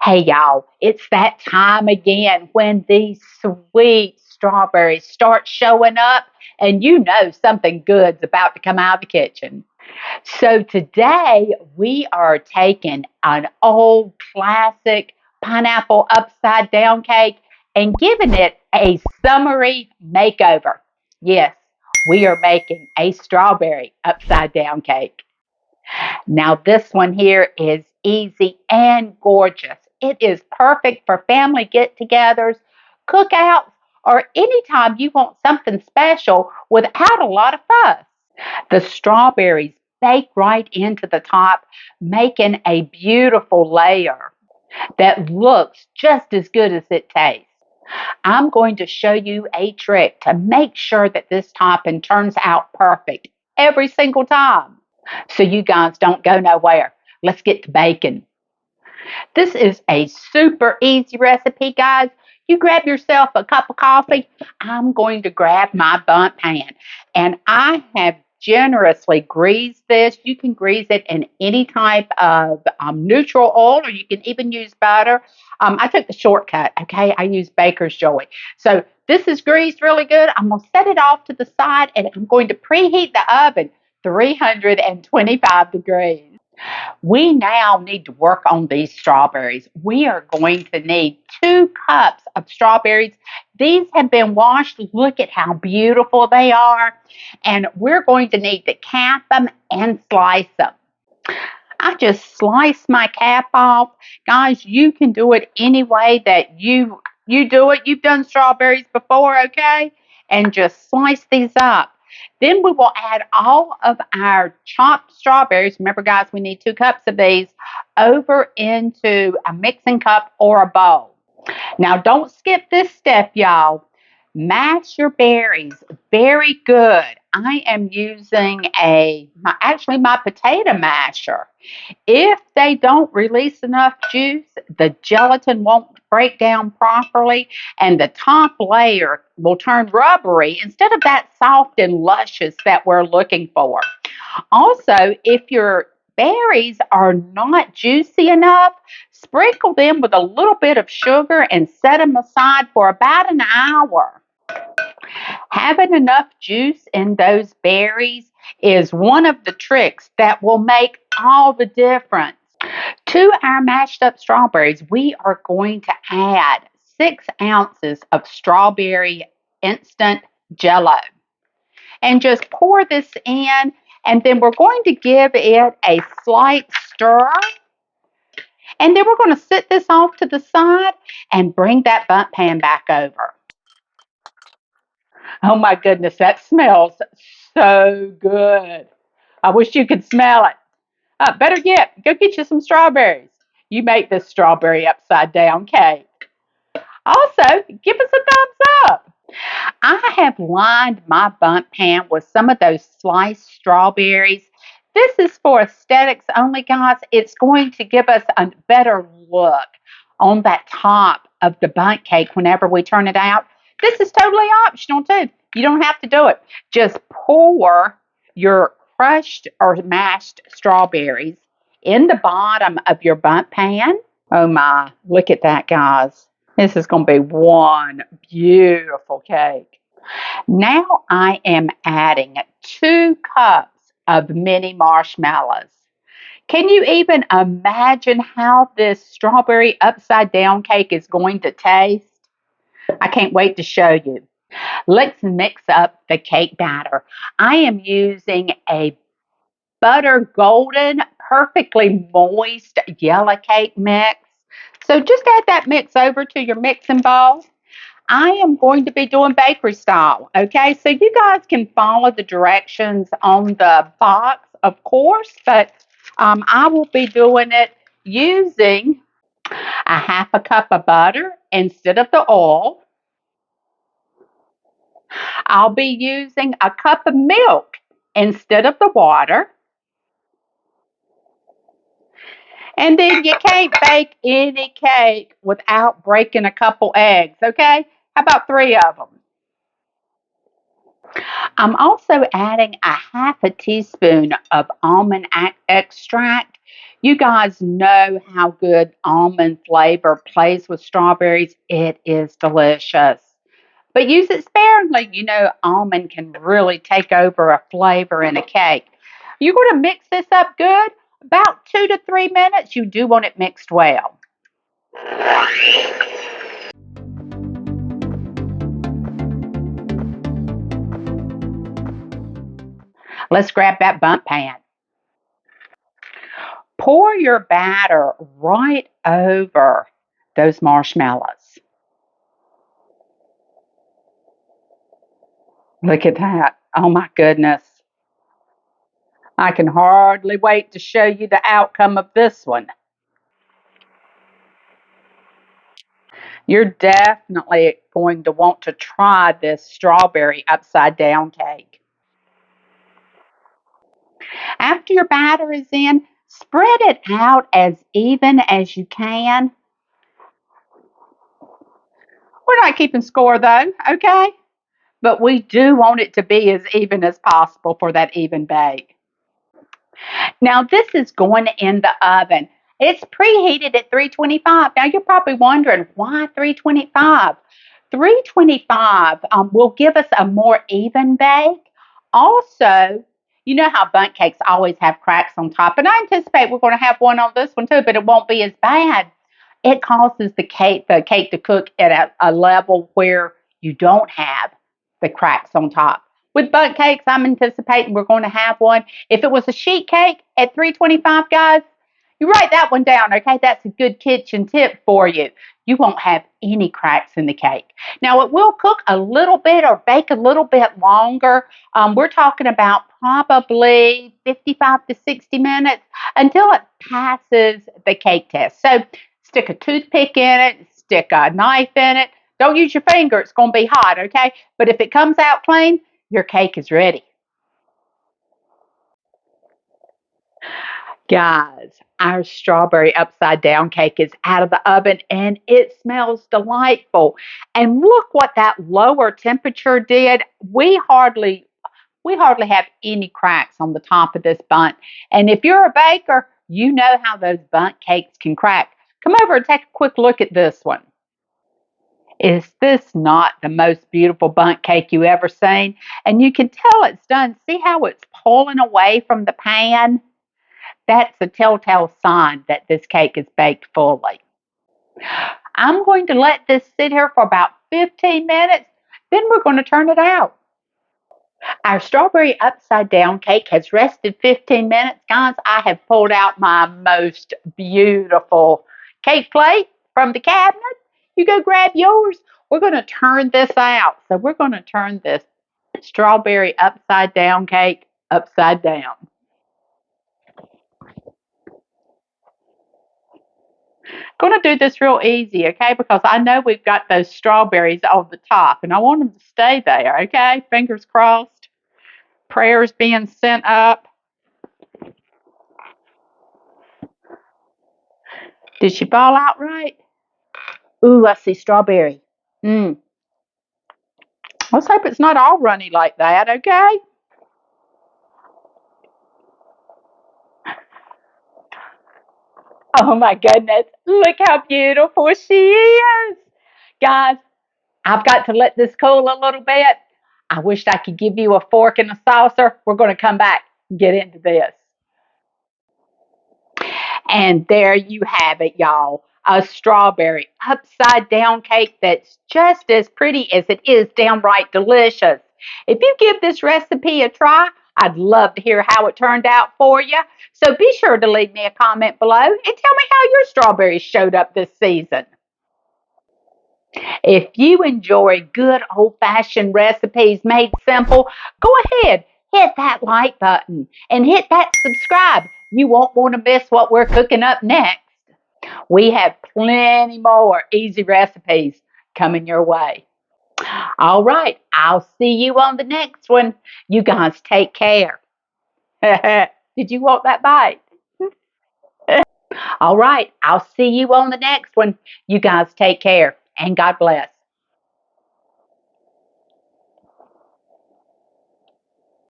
Hey y'all, it's that time again when these sweet strawberries start showing up and you know something good's about to come out of the kitchen. So today we are taking an old classic pineapple upside down cake and giving it a summery makeover. Yes, we are making a strawberry upside down cake. Now, this one here is easy and gorgeous. It is perfect for family get togethers, cookouts, or anytime you want something special without a lot of fuss. The strawberries bake right into the top, making a beautiful layer that looks just as good as it tastes. I'm going to show you a trick to make sure that this topping turns out perfect every single time. So you guys don't go nowhere. Let's get to baking. This is a super easy recipe, guys. You grab yourself a cup of coffee. I'm going to grab my bundt pan. And I have generously greased this. You can grease it in any type of neutral oil, or you can even use butter. I took the shortcut, okay? I use Baker's Joy. So this is greased really good. I'm going to set it off to the side, and I'm going to preheat the oven 325 degrees. We now need to work on these strawberries. We are going to need 2 cups of strawberries. These have been washed. Look at how beautiful they are. And we're going to need to cap them and slice them. I just slice my cap off. Guys, you can do it any way that you do it. You've done strawberries before, okay? And just slice these up. Then we will add all of our chopped strawberries. Remember, guys, we need 2 cups of these over into a mixing cup or a bowl. Now, don't skip this step, y'all. Mash your berries very good. I am using my potato masher. If they don't release enough juice, the gelatin won't break down properly, and the top layer will turn rubbery instead of that soft and luscious that we're looking for. Also, if your berries are not juicy enough, sprinkle them with a little bit of sugar and set them aside for about an hour. Having enough juice in those berries is one of the tricks that will make all the difference. To our mashed up strawberries, we are going to add 6 ounces of strawberry instant Jell-O. And just pour this in, and then we're going to give it a slight stir. And then we're going to sit this off to the side and bring that bundt pan back over. Oh my goodness, that smells so good. I wish you could smell it. Better yet, go get you some strawberries. You make this strawberry upside down cake. Also, give us a thumbs up. I have lined my bundt pan with some of those sliced strawberries. This is for aesthetics only, guys. It's going to give us a better look on that top of the bundt cake whenever we turn it out. This is totally optional, too. You don't have to do it. Just pour your crushed or mashed strawberries in the bottom of your bundt pan. Oh, my. Look at that, guys. This is going to be one beautiful cake. Now I am adding 2 cups of mini marshmallows. Can you even imagine how this strawberry upside down cake is going to taste? I can't wait to show you. Let's mix up the cake batter. I am using a butter golden, perfectly moist yellow cake mix. So just add that mix over to your mixing bowl. I am going to be doing bakery style, okay? So you guys can follow the directions on the box, of course, but I will be doing it using a 1/2 cup of butter instead of the oil. I'll be using a cup of milk instead of the water. And then you can't bake any cake without breaking a couple eggs, okay? How about 3 of them? I'm also adding a 1/2 teaspoon of almond extract. You guys know how good almond flavor plays with strawberries. It is delicious. But use it sparingly. You know, almond can really take over a flavor in a cake. You're going to mix this up good. About 2 to 3 minutes. You do want it mixed well. Let's grab that bundt pan. Pour your batter right over those marshmallows. Look at that. Oh my goodness. I can hardly wait to show you the outcome of this one. You're definitely going to want to try this strawberry upside down cake. After your batter is in, spread it out as even as you can. We're not keeping score though, okay? But we do want it to be as even as possible for that even bake. Now, this is going in the oven. It's preheated at 325. Now, you're probably wondering why 325? 325 will give us a more even bake. Also, you know how bundt cakes always have cracks on top, and I anticipate we're going to have one on this one too, but it won't be as bad. It causes the cake to cook at a level where you don't have the cracks on top. With bundt cakes, I'm anticipating we're going to have one. If it was a sheet cake at 325, guys, you write that one down, okay? That's a good kitchen tip for you. You won't have any cracks in the cake. Now, it will cook a little bit or bake a little bit longer. We're talking about probably 55 to 60 minutes until it passes the cake test. So, stick a toothpick in it, stick a knife in it. Don't use your finger, it's going to be hot, okay? But if it comes out clean, your cake is ready. Guys, our strawberry upside down cake is out of the oven and it smells delightful. And look what that lower temperature did. We hardly have any cracks on the top of this bundt. And if you're a baker, you know how those bundt cakes can crack. Come over and take a quick look at this one. Is this not the most beautiful bundt cake you ever seen? And you can tell it's done. See how it's pulling away from the pan? That's a telltale sign that this cake is baked fully. I'm going to let this sit here for about 15 minutes. Then we're going to turn it out. Our strawberry upside down cake has rested 15 minutes. Guys, I have pulled out my most beautiful cake plate from the cabinet. You go grab yours. We're going to turn this out. So we're going to turn this strawberry upside down cake upside down. Going to do this real easy, okay? Because I know we've got those strawberries on the top and I want them to stay there, okay? Fingers crossed. Prayers being sent up. Did she fall out right? Ooh, I see strawberry. Mm. Let's hope it's not all runny like that, okay? Oh my goodness. Look how beautiful she is. Guys, I've got to let this cool a little bit. I wish I could give you a fork and a saucer. We're going to come back and get into this. And there you have it, y'all. A strawberry upside down cake that's just as pretty as it is downright delicious. If you give this recipe a try, I'd love to hear how it turned out for you. So be sure to leave me a comment below and tell me how your strawberries showed up this season. If you enjoy good old fashioned recipes made simple, go ahead, hit that like button and hit that subscribe. You won't want to miss what we're cooking up next. We have plenty more easy recipes coming your way. All right, I'll see you on the next one. You guys take care. Did you want that bite? All right, I'll see you on the next one. You guys take care and God bless.